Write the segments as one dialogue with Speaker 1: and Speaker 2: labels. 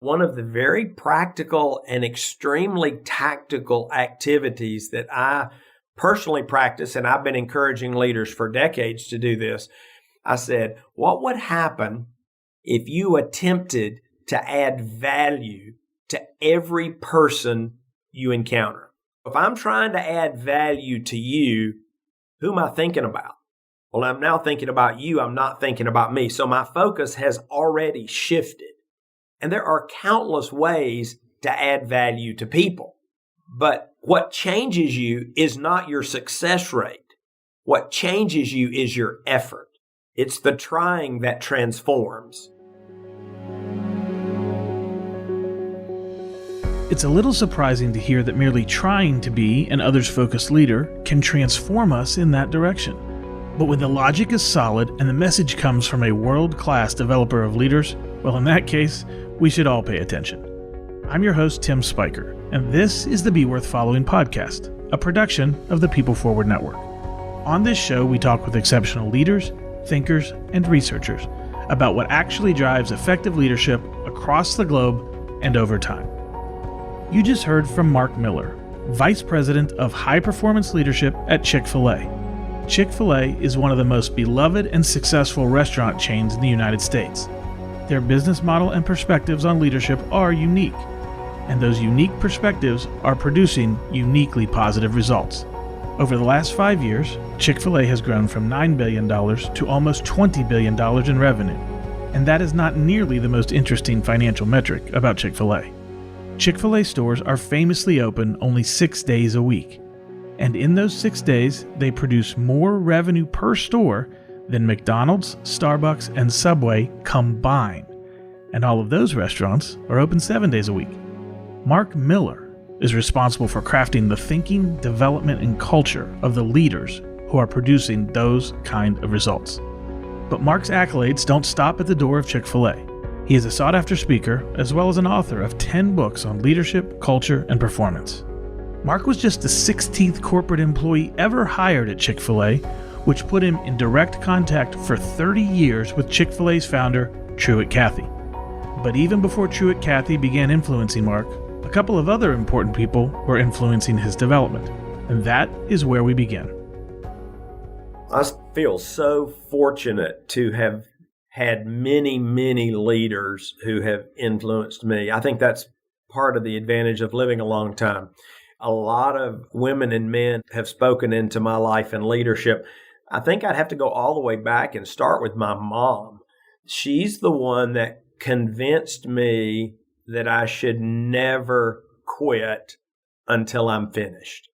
Speaker 1: One of the very practical and extremely tactical activities that I personally practice, and I've been encouraging leaders for decades to do this, I said, what would happen if you attempted to add value to every person you encounter? If I'm trying to add value to you, who am I thinking about? Well, I'm now thinking about you. I'm not thinking about me. So my focus has already shifted. And there are countless ways to add value to people. But what changes you is not your success rate. What changes you is your effort. It's the trying that transforms.
Speaker 2: It's a little surprising to hear that merely trying to be an others-focused leader can transform us in that direction. But when the logic is solid and the message comes from a world-class developer of leaders, well, in that case, we should all pay attention. I'm your host, Tim Spiker, and this is the Be Worth Following podcast, a production of the People Forward Network. On this show, we talk with exceptional leaders, thinkers, and researchers about what actually drives effective leadership across the globe and over time. You just heard from Mark Miller, Vice President of High Performance Leadership at Chick-fil-A. Chick-fil-A is one of the most beloved and successful restaurant chains in the United States. Their business model and perspectives on leadership are unique, and those unique perspectives are producing uniquely positive results. Over the last 5 years, Chick-fil-A has grown from $9 billion to almost $20 billion in revenue, and that is not nearly the most interesting financial metric about Chick-fil-A. Chick-fil-A stores are famously open only 6 days a week, and in those 6 days, they produce more revenue per store than McDonald's, Starbucks, and Subway combined. And all of those restaurants are open 7 days a week. Mark Miller is responsible for crafting the thinking, development, and culture of the leaders who are producing those kind of results. But Mark's accolades don't stop at the door of Chick-fil-A. He is a sought-after speaker as well as an author of 10 books on leadership, culture, and performance. Mark was just the 16th corporate employee ever hired at Chick-fil-A, which put him in direct contact for 30 years with Chick-fil-A's founder, Truett Cathy. But even before Truett Cathy began influencing Mark, a couple of other important people were influencing his development. And that is where we begin.
Speaker 1: I feel so fortunate to have had many, many leaders who have influenced me. I think that's part of the advantage of living a long time. A lot of women and men have spoken into my life and leadership. I think I'd have to go all the way back and start with my mom. She's the one that convinced me that I should never quit until I'm finished.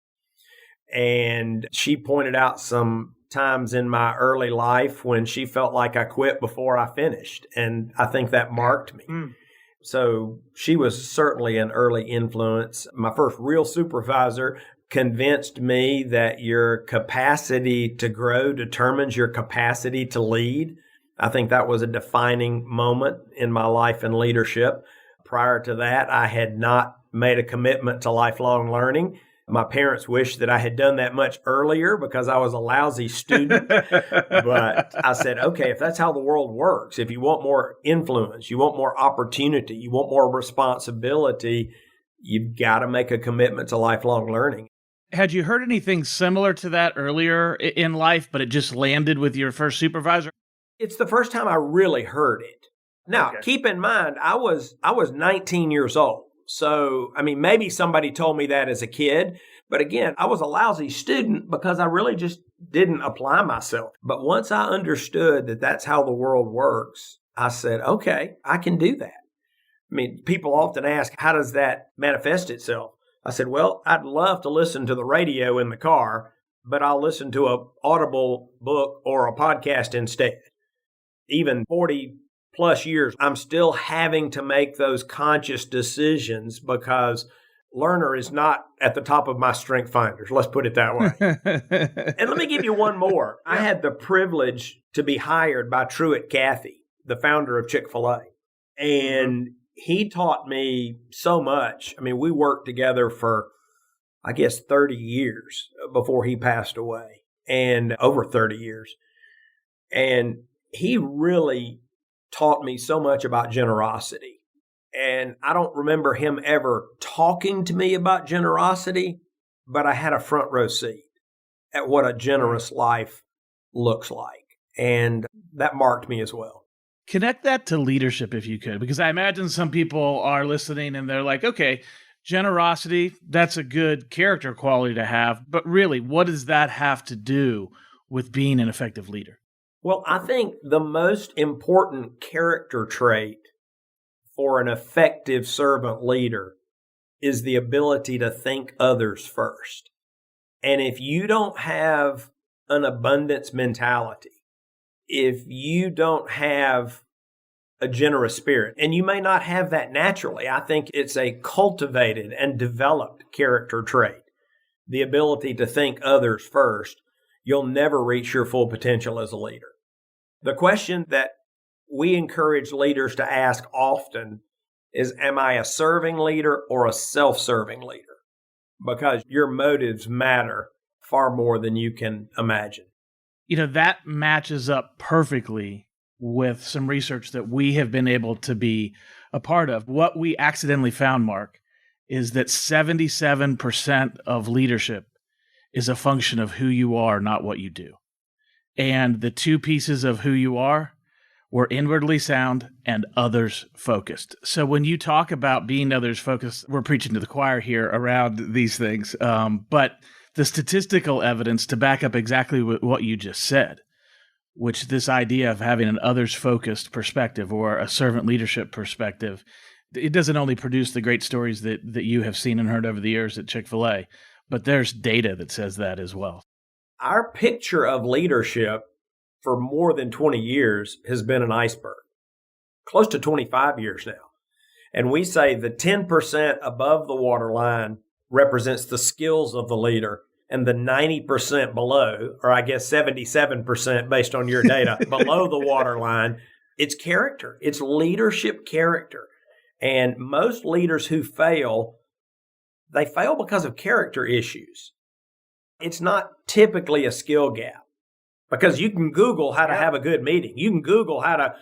Speaker 1: And she pointed out some times in my early life when she felt like I quit before I finished. And I think that marked me. So she was certainly an early influence. My first real supervisor convinced me that your capacity to grow determines your capacity to lead. I think that was a defining moment in my life and leadership. Prior to that, I had not made a commitment to lifelong learning. My parents wished that I had done that much earlier because I was a lousy student. But I said, okay, if that's how the world works, if you want more influence, you want more opportunity, you want more responsibility, you've got to make a commitment to lifelong learning.
Speaker 2: Had you heard anything similar to that earlier in life, but it just landed with your first supervisor?
Speaker 1: It's the first time I really heard it. Now, Keep in mind, I was 19 years old. So, I mean, maybe somebody told me that as a kid, but again, I was a lousy student because I really just didn't apply myself. But once I understood that that's how the world works, I said, okay, I can do that. I mean, people often ask, how does that manifest itself? I said, well, I'd love to listen to the radio in the car, but I'll listen to an Audible book or a podcast instead. Even 40 plus years, I'm still having to make those conscious decisions because learner is not at the top of my strength finders. Let's put it that way. And let me give you one more. I had the privilege to be hired by Truett Cathy, the founder of Chick-fil-A. And he taught me so much. I mean, we worked together for, I guess, 30 years before he passed away, and over 30 years. And he really taught me so much about generosity. And I don't remember him ever talking to me about generosity, but I had a front row seat at what a generous life looks like. And that marked me as well.
Speaker 2: Connect that to leadership if you could, because I imagine some people are listening and they're like, okay, generosity, that's a good character quality to have. But really, what does that have to do with being an effective leader?
Speaker 1: Well, I think the most important character trait for an effective servant leader is the ability to think others first. And if you don't have an abundance mentality, if you don't have a generous spirit, and you may not have that naturally, I think it's a cultivated and developed character trait, the ability to think others first, you'll never reach your full potential as a leader. The question that we encourage leaders to ask often is, am I a serving leader or a self-serving leader? Because your motives matter far more than you can imagine.
Speaker 2: That matches up perfectly with some research that we have been able to be a part of. What we accidentally found, Mark, is that 77% of leadership is a function of who you are, not what you do. And the two pieces of who you are were inwardly sound and others focused. So when you talk about being others focused, we're preaching to the choir here around these things. But the statistical evidence to back up exactly what you just said, which this idea of having an others-focused perspective or a servant leadership perspective, it doesn't only produce the great stories that you have seen and heard over the years at Chick-fil-A, but there's data that says that as well.
Speaker 1: Our picture of leadership for more than 20 years has been an iceberg, close to 25 years now. And we say the 10% above the waterline represents the skills of the leader, and the 90% below, or I guess 77% based on your data, below the waterline, it's character. It's leadership character. And most leaders who fail, they fail because of character issues. It's not typically a skill gap, because you can Google how to have a good meeting. You can Google how to,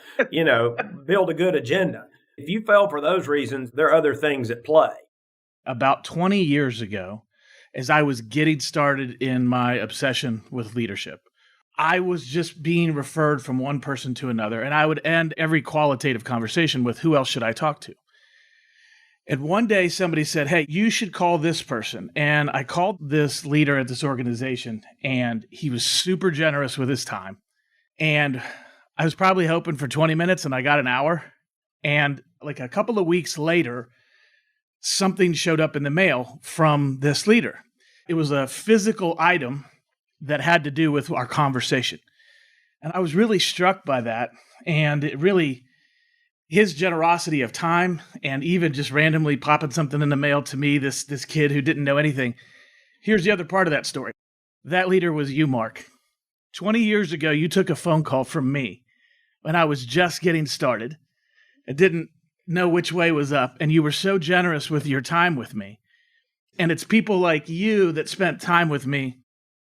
Speaker 1: build a good agenda. If you fail for those reasons, there are other things at play.
Speaker 2: About 20 years ago, as I was getting started in my obsession with leadership, I was just being referred from one person to another, and I would end every qualitative conversation with, who else should I talk to? And one day somebody said, hey, you should call this person. And I called this leader at this organization, and he was super generous with his time. And I was probably hoping for 20 minutes, and I got an hour. And like a couple of weeks later, something showed up in the mail from this leader. It was a physical item that had to do with our conversation. And I was really struck by that. And it really, his generosity of time and even just randomly popping something in the mail to me, this kid who didn't know anything. Here's the other part of that story. That leader was you, Mark. 20 years ago, you took a phone call from me when I was just getting started. I didn't know which way was up, and you were so generous with your time with me. And it's people like you that spent time with me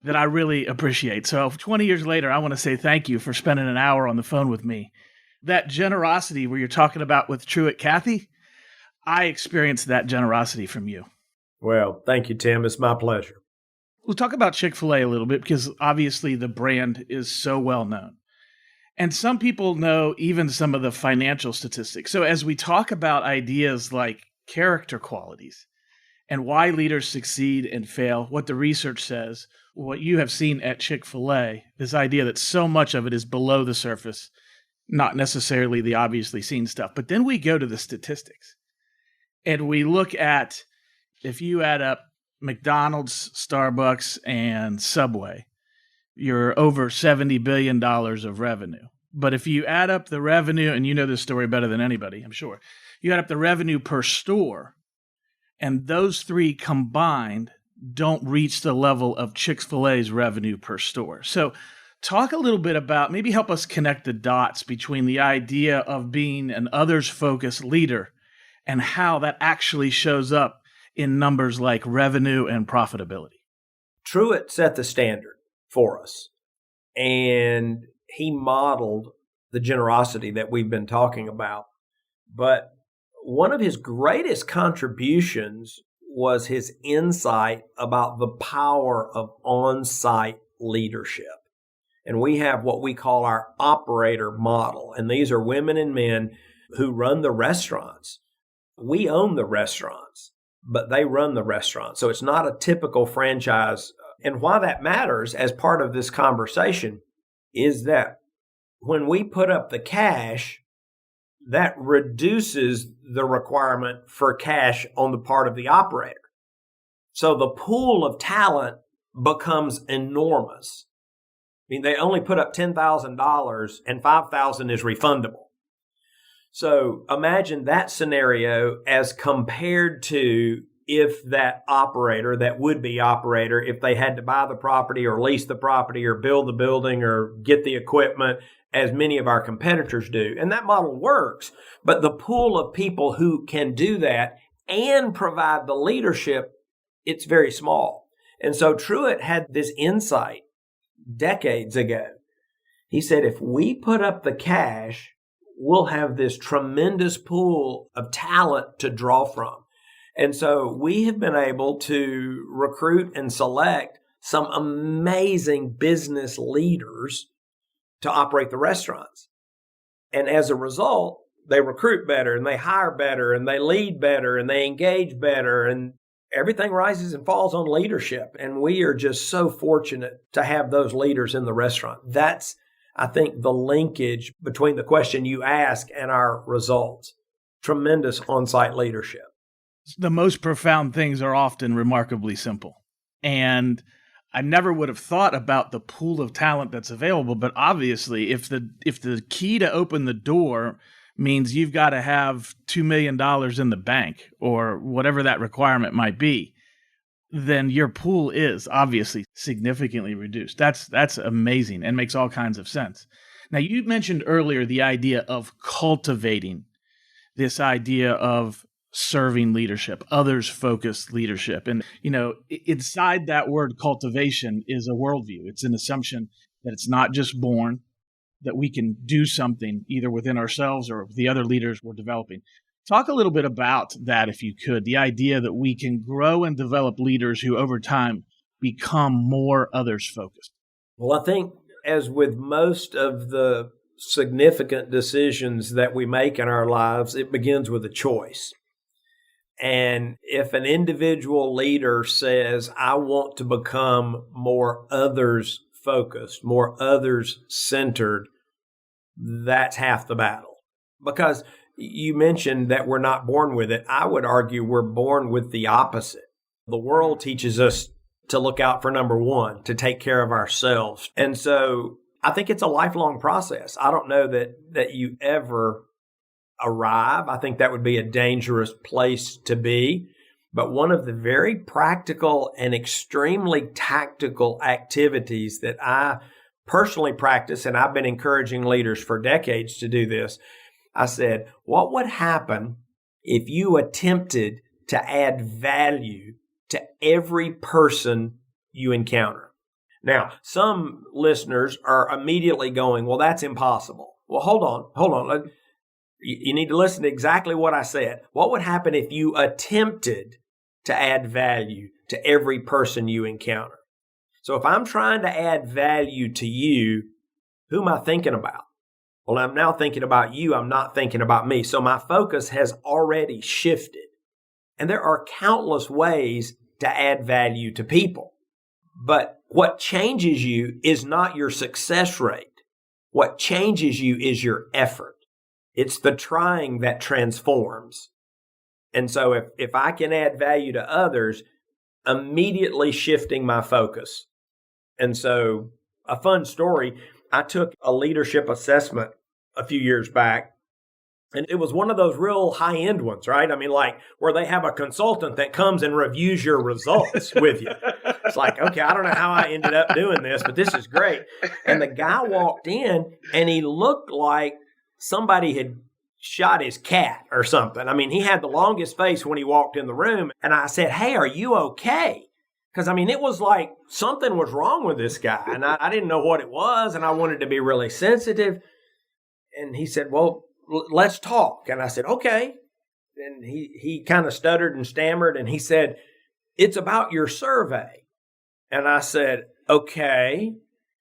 Speaker 2: that I really appreciate. So 20 years later, I want to say thank you for spending an hour on the phone with me. That generosity where you're talking about with Truett Cathy, I experienced that generosity from you.
Speaker 1: Well, thank you, Tim. It's my pleasure.
Speaker 2: We'll talk about Chick-fil-A a little bit because obviously the brand is so well known. And some people know even some of the financial statistics. So as we talk about ideas like character qualities and why leaders succeed and fail, what the research says, what you have seen at Chick-fil-A, this idea that so much of it is below the surface, not necessarily the obviously seen stuff. But then we go to the statistics and we look at, if you add up McDonald's, Starbucks, and Subway, you're over $70 billion of revenue. But if you add up the revenue, and you know this story better than anybody, I'm sure, you add up the revenue per store, and those three combined don't reach the level of Chick-fil-A's revenue per store. So talk a little bit about, maybe help us connect the dots between the idea of being an others-focused leader and how that actually shows up in numbers like revenue and profitability.
Speaker 1: Truett set the standard for us, and he modeled the generosity that we've been talking about. But one of his greatest contributions was his insight about the power of on-site leadership. And we have what we call our operator model. And these are women and men who run the restaurants. We own the restaurants, but they run the restaurants. So it's not a typical franchise. And why that matters as part of this conversation is that when we put up the cash, that reduces the requirement for cash on the part of the operator. So the pool of talent becomes enormous. I mean, they only put up $10,000 and $5,000 is refundable. So imagine that scenario as compared to if that operator, that would-be operator, if they had to buy the property or lease the property or build the building or get the equipment, as many of our competitors do. And that model works, but the pool of people who can do that and provide the leadership, it's very small. And so Truett had this insight decades ago. He said, if we put up the cash, we'll have this tremendous pool of talent to draw from. And so we have been able to recruit and select some amazing business leaders to operate the restaurants. And as a result, they recruit better and they hire better and they lead better and they engage better, and everything rises and falls on leadership. And we are just so fortunate to have those leaders in the restaurant. That's, I think, the linkage between the question you ask and our results. Tremendous on-site leadership.
Speaker 2: The most profound things are often remarkably simple. And I never would have thought about the pool of talent that's available, but obviously if the key to open the door means you've got to have $2 million in the bank or whatever that requirement might be, then your pool is obviously significantly reduced. That's amazing and makes all kinds of sense. Now, you mentioned earlier the idea of cultivating this idea of serving leadership, others-focused leadership. And, inside that word cultivation is a worldview. It's an assumption that it's not just born, that we can do something either within ourselves or the other leaders we're developing. Talk a little bit about that, if you could, the idea that we can grow and develop leaders who over time become more others-focused.
Speaker 1: Well, I think as with most of the significant decisions that we make in our lives, it begins with a choice. And if an individual leader says, I want to become more others focused, more others centered, that's half the battle. Because you mentioned that we're not born with it. I would argue we're born with the opposite. The world teaches us to look out for number one, to take care of ourselves. And so I think it's a lifelong process. I don't know that you ever arrive. I think that would be a dangerous place to be. But one of the very practical and extremely tactical activities that I personally practice, and I've been encouraging leaders for decades to do this, I said, what would happen if you attempted to add value to every person you encounter? Now, some listeners are immediately going, well, that's impossible. Well, hold on. You need to listen to exactly what I said. What would happen if you attempted to add value to every person you encounter? So if I'm trying to add value to you, who am I thinking about? Well, I'm now thinking about you. I'm not thinking about me. So my focus has already shifted. And there are countless ways to add value to people. But what changes you is not your success rate. What changes you is your effort. It's the trying that transforms. And so if I can add value to others, immediately shifting my focus. And so a fun story, I took a leadership assessment a few years back, and it was one of those real high-end ones, right? I mean, like where they have a consultant that comes and reviews your results with you. It's like, okay, I don't know how I ended up doing this, but this is great. And the guy walked in, and he looked like somebody had shot his cat or something. I mean, he had the longest face when he walked in the room. And I said, hey, are you okay? Because, I mean, it was like something was wrong with this guy. And I didn't know what it was. And I wanted to be really sensitive. And he said, well, let's talk. And I said, okay. And he kind of stuttered and stammered, and he said, "It's about your survey." And I said, "Okay."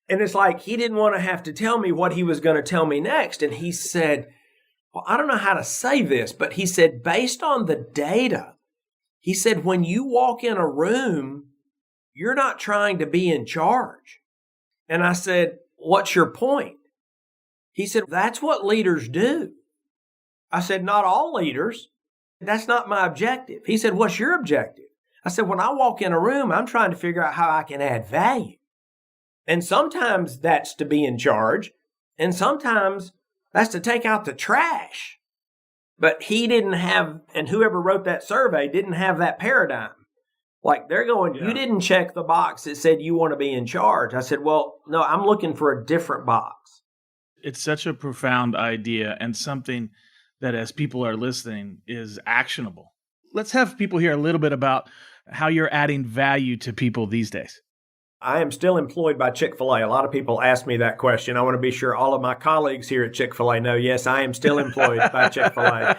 Speaker 1: And it's like he didn't want to have to tell me what he was going to tell me next. And he said, "Well, I don't know how to say this," but he said, "Based on the data," he said, "when you walk in a room, you're not trying to be in charge." And I said, "What's your point?" He said, "That's what leaders do." I said, "Not all leaders. That's not my objective." He said, "What's your objective?" I said, "When I walk in a room, I'm trying to figure out how I can add value. And sometimes that's to be in charge, and sometimes that's to take out the trash." But he didn't have, and whoever wrote that survey didn't have that paradigm. Like they're going, "You didn't check the box that said you want to be in charge." I said, "Well, no, I'm looking for a different box."
Speaker 2: It's such a profound idea and something that as people are listening is actionable. Let's have people hear a little bit about how you're adding value to people these days.
Speaker 1: I am still employed by Chick-fil-A. A lot of people ask me that question. I want to be sure all of my colleagues here at Chick-fil-A know, yes, I am still employed by Chick-fil-A.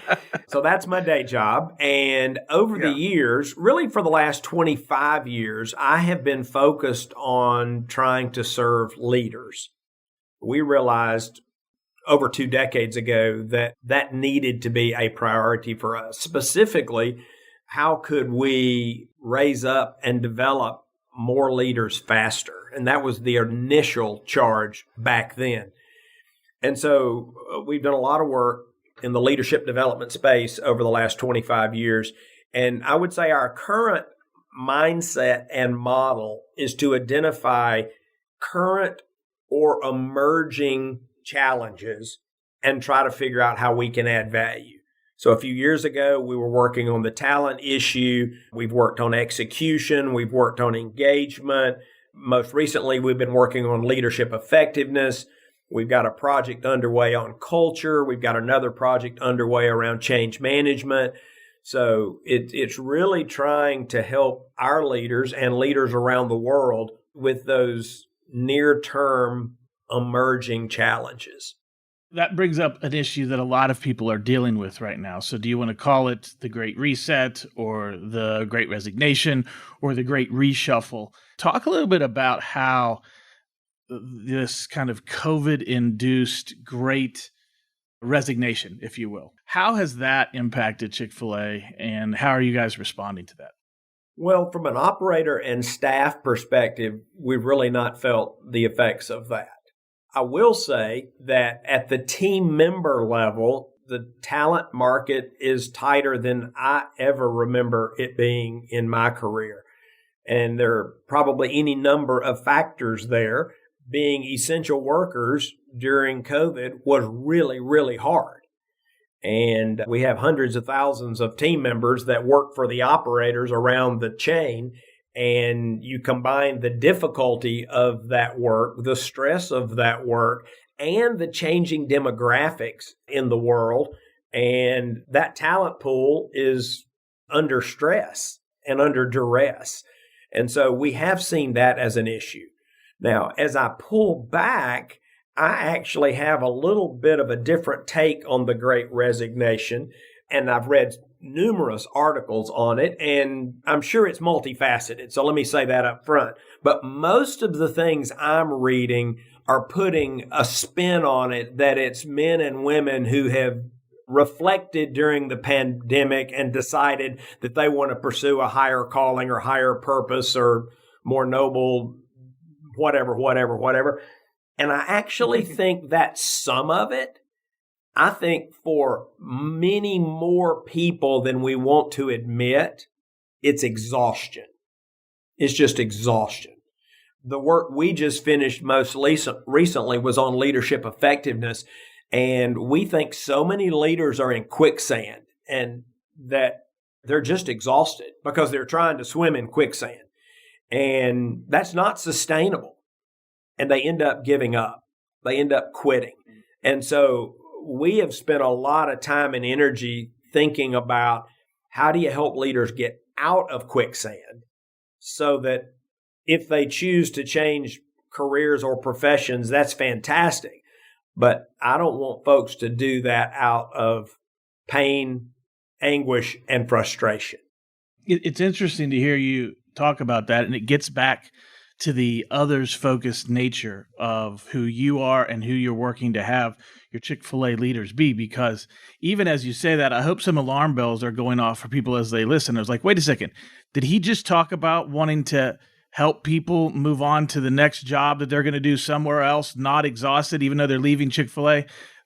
Speaker 1: So that's my day job. And over the years, really for the last 25 years, I have been focused on trying to serve leaders. We realized over 2 decades ago that needed to be a priority for us. Specifically, how could we raise up and develop more leaders faster? And that was the initial charge back then. And so we've done a lot of work in the leadership development space over the last 25 years. And I would say our current mindset and model is to identify current or emerging challenges and try to figure out how we can add value. So a few years ago, we were working on the talent issue. We've worked on execution. We've worked on engagement. Most recently, we've been working on leadership effectiveness. We've got a project underway on culture. We've got another project underway around change management. So it's really trying to help our leaders and leaders around the world with those near-term emerging challenges.
Speaker 2: That brings up an issue that a lot of people are dealing with right now. So do you want to call it the Great Reset or the Great Resignation or the Great Reshuffle? Talk a little bit about how this kind of COVID-induced Great Resignation, if you will, how has that impacted Chick-fil-A and how are you guys responding to that?
Speaker 1: Well, from an operator and staff perspective, we've really not felt the effects of that. I will say that at the team member level, the talent market is tighter than I ever remember it being in my career. And there are probably any number of factors there. Being essential workers during COVID was really, really hard. And we have hundreds of thousands of team members that work for the operators around the chain. And you combine the difficulty of that work, the stress of that work, and the changing demographics in the world. And that talent pool is under stress and under duress. And so we have seen that as an issue. Now, as I pull back, I actually have a little bit of a different take on the Great Resignation. And I've read numerous articles on it, and I'm sure it's multifaceted. So let me say that up front. But most of the things I'm reading are putting a spin on it that it's men and women who have reflected during the pandemic and decided that they want to pursue a higher calling or higher purpose or more noble, whatever. And I actually think that's some of it. I think for many more people than we want to admit, it's exhaustion. It's just exhaustion. The work we just finished most recently was on leadership effectiveness. And we think so many leaders are in quicksand and that they're just exhausted because they're trying to swim in quicksand. And that's not sustainable. And they end up giving up. They end up quitting. And so we have spent a lot of time and energy thinking about how do you help leaders get out of quicksand so that if they choose to change careers or professions, that's fantastic. But I don't want folks to do that out of pain anguish and frustration.
Speaker 2: It's interesting to hear you talk about that, and it gets back to the others-focused nature of who you are and who you're working to have your Chick-fil-A leaders be, because even as you say that, I hope some alarm bells are going off for people as they listen. I was like, wait a second, did he just talk about wanting to help people move on to the next job that they're going to do somewhere else, not exhausted, even though they're leaving Chick-fil-A?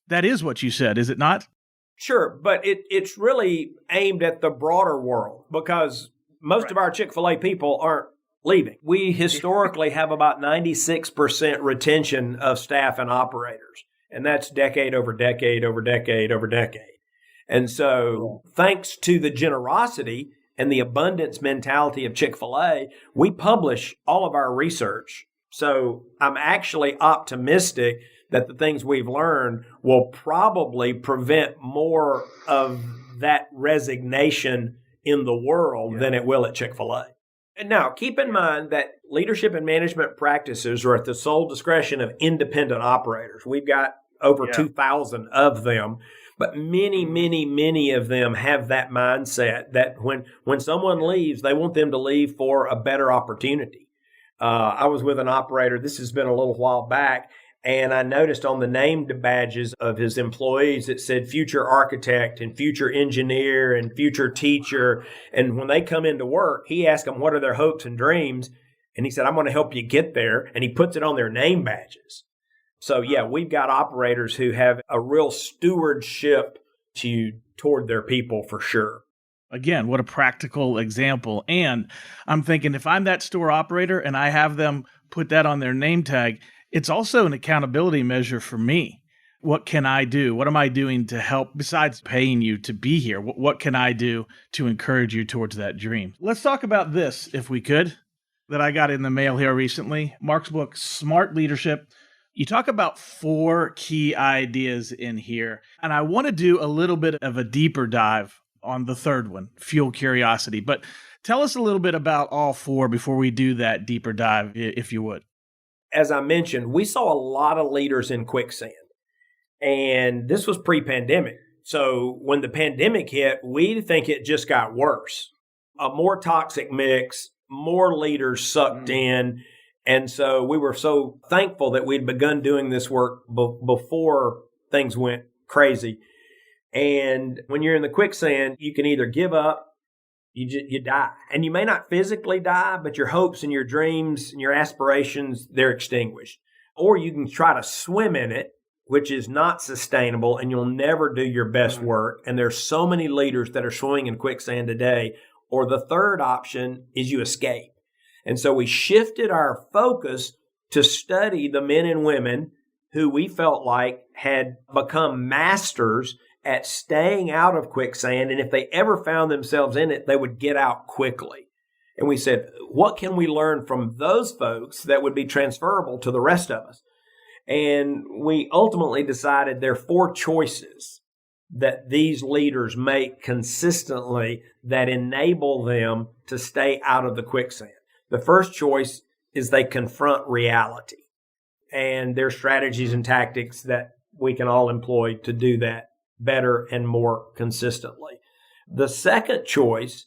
Speaker 2: That is what you said, is it not?
Speaker 1: Sure, but it's really aimed at the broader world because most of our Chick-fil-A people aren't leaving. We historically have about 96% retention of staff and operators, and that's decade over decade over decade over decade. And so thanks to the generosity and the abundance mentality of Chick-fil-A, we publish all of our research. So I'm actually optimistic that the things we've learned will probably prevent more of that resignation in the world than it will at Chick-fil-A. And now, keep in mind that leadership and management practices are at the sole discretion of independent operators. We've got over 2,000 of them, but many of them have that mindset that when someone leaves, they want them to leave for a better opportunity. I was with an operator, this has been a little while back, and I noticed on the name badges of his employees, it said future architect and future engineer and future teacher. And when they come into work, he asked them, what are their hopes and dreams? And he said, I'm going to help you get there. And he puts it on their name badges. So, we've got operators who have a real stewardship toward their people for sure.
Speaker 2: Again, what a practical example. And I'm thinking if I'm that store operator and I have them put that on their name tag, it's also an accountability measure for me. What can I do? What am I doing to help besides paying you to be here? What can I do to encourage you towards that dream? Let's talk about this, if we could, that I got in the mail here recently. Mark's book, Smart Leadership. You talk about 4 key ideas in here, and I want to do a little bit of a deeper dive on the third one, fuel curiosity. But tell us a little bit about all 4 before we do that deeper dive, if you would.
Speaker 1: As I mentioned, we saw a lot of leaders in quicksand, and this was pre-pandemic. So when the pandemic hit, we think it just got worse. A more toxic mix, more leaders sucked in. And so we were so thankful that we'd begun doing this work before things went crazy. And when you're in the quicksand, you can either give up, you die. And you may not physically die, but your hopes and your dreams and your aspirations, they're extinguished. Or you can try to swim in it, which is not sustainable, and you'll never do your best work. And there's so many leaders that are swimming in quicksand today. Or the third option is you escape. And so we shifted our focus to study the men and women who we felt like had become masters at staying out of quicksand. And if they ever found themselves in it, they would get out quickly. And we said, what can we learn from those folks that would be transferable to the rest of us? And we ultimately decided there are 4 choices that these leaders make consistently that enable them to stay out of the quicksand. The first choice is they confront reality. And there are strategies and tactics that we can all employ to do that better and more consistently. The second choice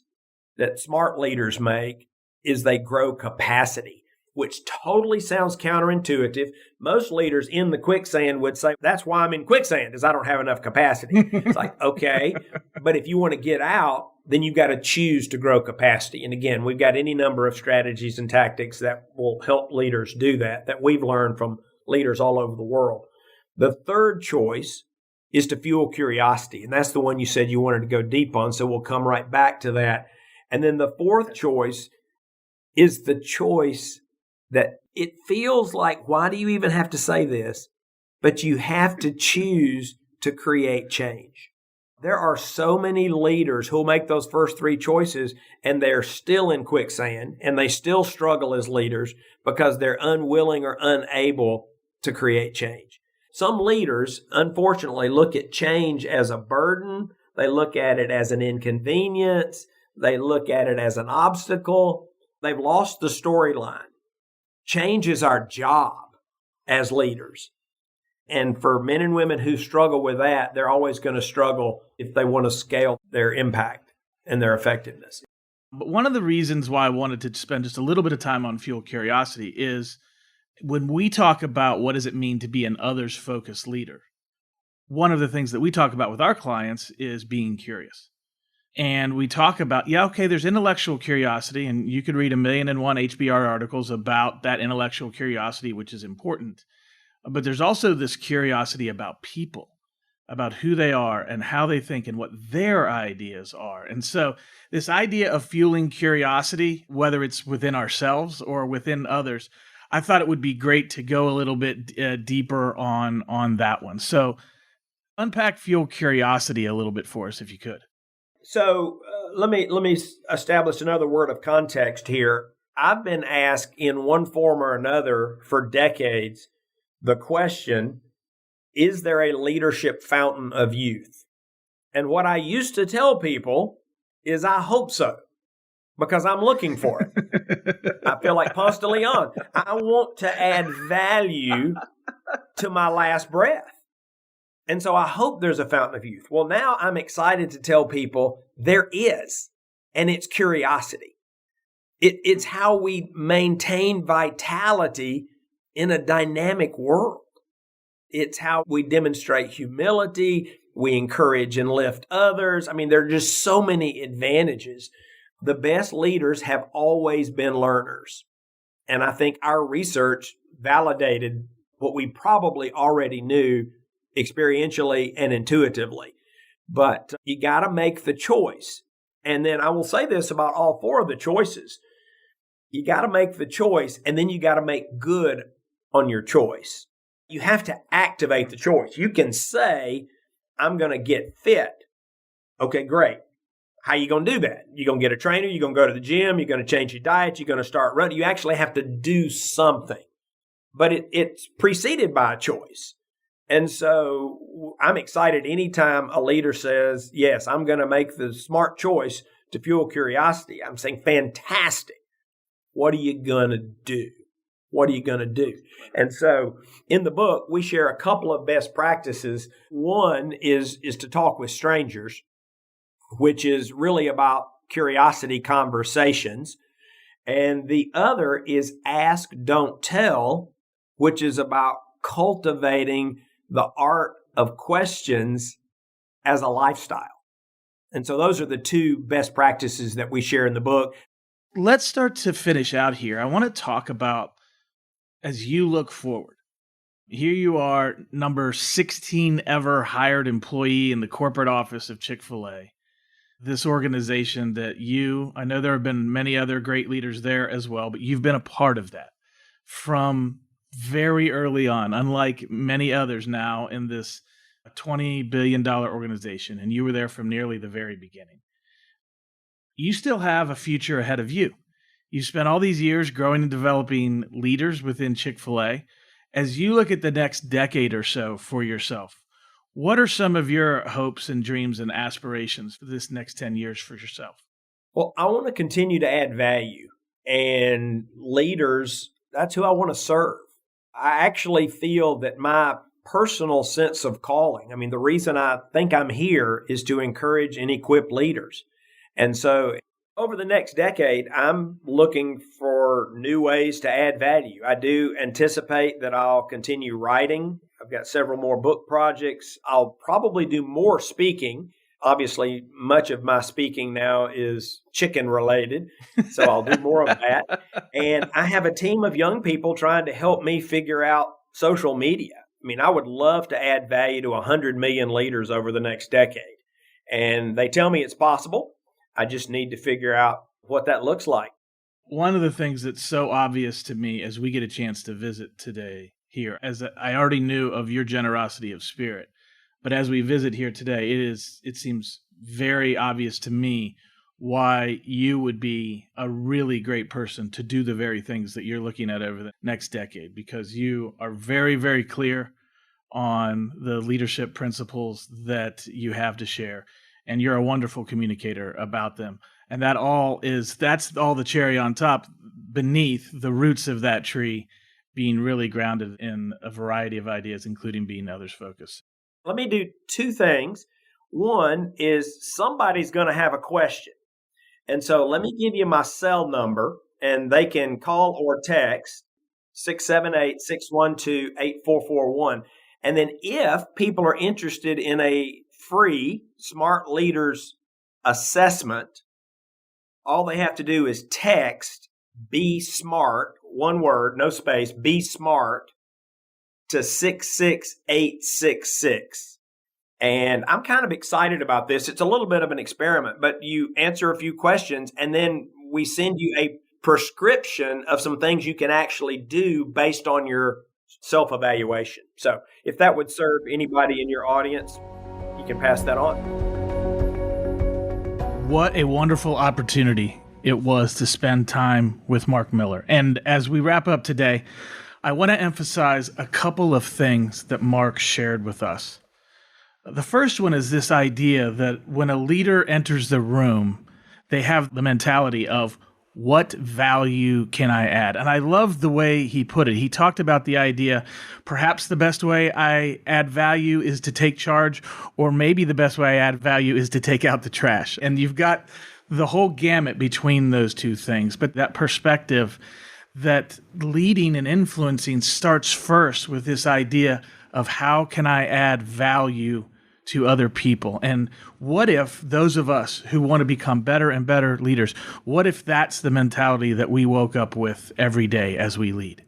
Speaker 1: that smart leaders make is they grow capacity, which totally sounds counterintuitive. Most leaders in the quicksand would say, that's why I'm in quicksand, is I don't have enough capacity. It's like, okay, but if you want to get out, then you've got to choose to grow capacity. And again, we've got any number of strategies and tactics that will help leaders do that we've learned from leaders all over the world. The third choice is to fuel curiosity. And that's the one you said you wanted to go deep on. So we'll come right back to that. And then the fourth choice is the choice that it feels like, why do you even have to say this? But you have to choose to create change. There are so many leaders who'll make those first 3 choices and they're still in quicksand and they still struggle as leaders because they're unwilling or unable to create change. Some leaders, unfortunately, look at change as a burden. They look at it as an inconvenience. They look at it as an obstacle. They've lost the storyline. Change is our job as leaders. And for men and women who struggle with that, they're always going to struggle if they want to scale their impact and their effectiveness.
Speaker 2: But one of the reasons why I wanted to spend just a little bit of time on fuel curiosity is when we talk about what does it mean to be an others-focused leader, one of the things that we talk about with our clients is being curious. And we talk about, there's intellectual curiosity, and you could read 1,000,001 HBR articles about that intellectual curiosity, which is important. But there's also this curiosity about people, about who they are and how they think and what their ideas are. And so this idea of fueling curiosity, whether it's within ourselves or within others, I thought it would be great to go a little bit deeper on that one. So unpack fuel curiosity a little bit for us, if you could.
Speaker 1: So let me establish another word of context here. I've been asked in one form or another for decades the question, is there a leadership fountain of youth? And what I used to tell people is I hope so, because I'm looking for it. I feel like Ponce de Leon. I want to add value to my last breath. And so I hope there's a fountain of youth. Well, now I'm excited to tell people there is, and it's curiosity. It's how we maintain vitality in a dynamic world. It's how we demonstrate humility. We encourage and lift others. I mean, there are just so many advantages. The best leaders have always been learners. And I think our research validated what we probably already knew experientially and intuitively. But you got to make the choice. And then I will say this about all four of the choices. You got to make the choice, and then you got to make good on your choice. You have to activate the choice. You can say, I'm going to get fit. Okay, great. How are you going to do that? You're going to get a trainer, you're going to go to the gym, you're going to change your diet, you're going to start running. You actually have to do something. But it's preceded by a choice. And so I'm excited anytime a leader says, yes, I'm going to make the smart choice to fuel curiosity. I'm saying, fantastic. What are you going to do? What are you going to do? And so in the book, we share a couple of best practices. One is to talk with strangers, which is really about curiosity conversations. And the other is ask, don't tell, which is about cultivating the art of questions as a lifestyle. And so those are the two best practices that we share in the book.
Speaker 2: Let's start to finish out here. I want to talk about, as you look forward, here you are, number 16 ever hired employee in the corporate office of Chick-fil-A. This organization that I know there have been many other great leaders there as well, but you've been a part of that from very early on, unlike many others now in this $20 billion organization, and you were there from nearly the very beginning. You still have a future ahead of you. You spent all these years growing and developing leaders within Chick-fil-A. As you look at the next decade or so for yourself, what are some of your hopes and dreams and aspirations for this next 10 years for yourself?
Speaker 1: Well, I want to continue to add value, and leaders, that's who I want to serve. I actually feel that my personal sense of calling, the reason I think I'm here is to encourage and equip leaders. And so over the next decade, I'm looking for new ways to add value. I do anticipate that I'll continue writing. I've got several more book projects. I'll probably do more speaking. Obviously, much of my speaking now is chicken related, so I'll do more of that. And I have a team of young people trying to help me figure out social media. I would love to add value to 100 million leaders over the next decade. And they tell me it's possible. I just need to figure out what that looks like.
Speaker 2: One of the things that's so obvious to me as we get a chance to visit today here, as I already knew of your generosity of spirit, but as we visit here today, it seems very obvious to me why you would be a really great person to do the very things that you're looking at over the next decade, because you are very, very clear on the leadership principles that you have to share. And you're a wonderful communicator about them. And that's all the cherry on top beneath the roots of that tree being really grounded in a variety of ideas, including being others focused.
Speaker 1: Let me do two things. One is somebody's going to have a question. And so let me give you my cell number, and they can call or text 678-612-8441. And then if people are interested in a free Smart Leaders assessment, all they have to do is text Be Smart, one word, no space, Be Smart, to 66866. And I'm kind of excited about this. It's a little bit of an experiment, but you answer a few questions and then we send you a prescription of some things you can actually do based on your self-evaluation. So if that would serve anybody in your audience, you can pass that on.
Speaker 2: What a wonderful opportunity it was to spend time with Mark Miller. And as we wrap up today, I want to emphasize a couple of things that Mark shared with us. The first one is this idea that when a leader enters the room, they have the mentality of, what value can I add? And I love the way he put it. He talked about the idea, perhaps the best way I add value is to take charge, or maybe the best way I add value is to take out the trash. And you've got the whole gamut between those two things. But that perspective that leading and influencing starts first with this idea of how can I add value to other people? And what if those of us who want to become better and better leaders, what if that's the mentality that we woke up with every day as we lead?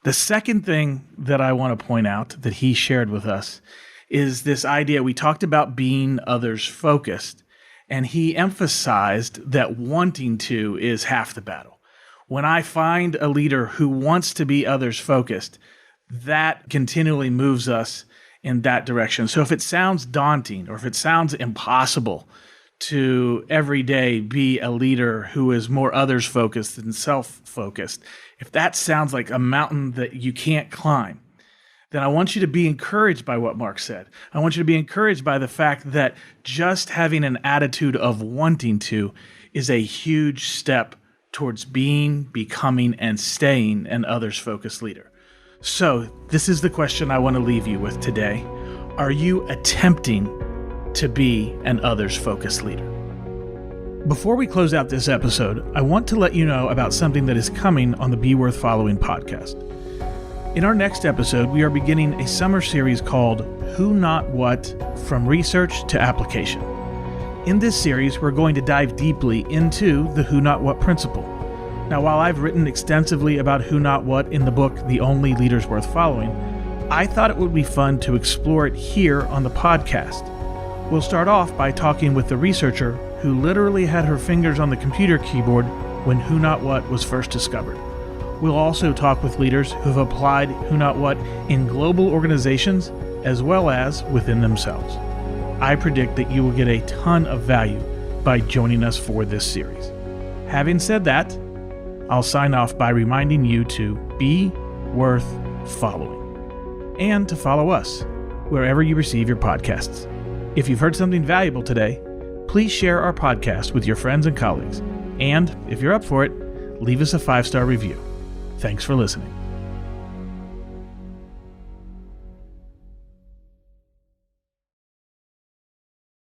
Speaker 2: The second thing that I want to point out that he shared with us is this idea. We talked about being others focused, and he emphasized that wanting to is half the battle. When I find a leader who wants to be others focused, that continually moves us in that direction. So if it sounds daunting or if it sounds impossible to every day be a leader who is more others focused than self-focused, if that sounds like a mountain that you can't climb, then I want you to be encouraged by what Mark said. I want you to be encouraged by the fact that just having an attitude of wanting to is a huge step towards being, becoming, and staying an others-focused leader. So this is the question I want to leave you with today. Are you attempting to be an others-focused leader? Before we close out this episode, I want to let you know about something that is coming on the Be Worth Following podcast. In our next episode, we are beginning a summer series called Who Not What, From Research to Application. In this series, we're going to dive deeply into the Who Not What principle. Now, while I've written extensively about who not what in the book, The Only Leaders Worth Following, I thought it would be fun to explore it here on the podcast. We'll start off by talking with the researcher who literally had her fingers on the computer keyboard when who not what was first discovered. We'll also talk with leaders who've applied who not what in global organizations as well as within themselves. I predict that you will get a ton of value by joining us for this series. Having said that, I'll sign off by reminding you to be worth following and to follow us wherever you receive your podcasts. If you've heard something valuable today, please share our podcast with your friends and colleagues. And if you're up for it, leave us a 5-star review. Thanks for listening.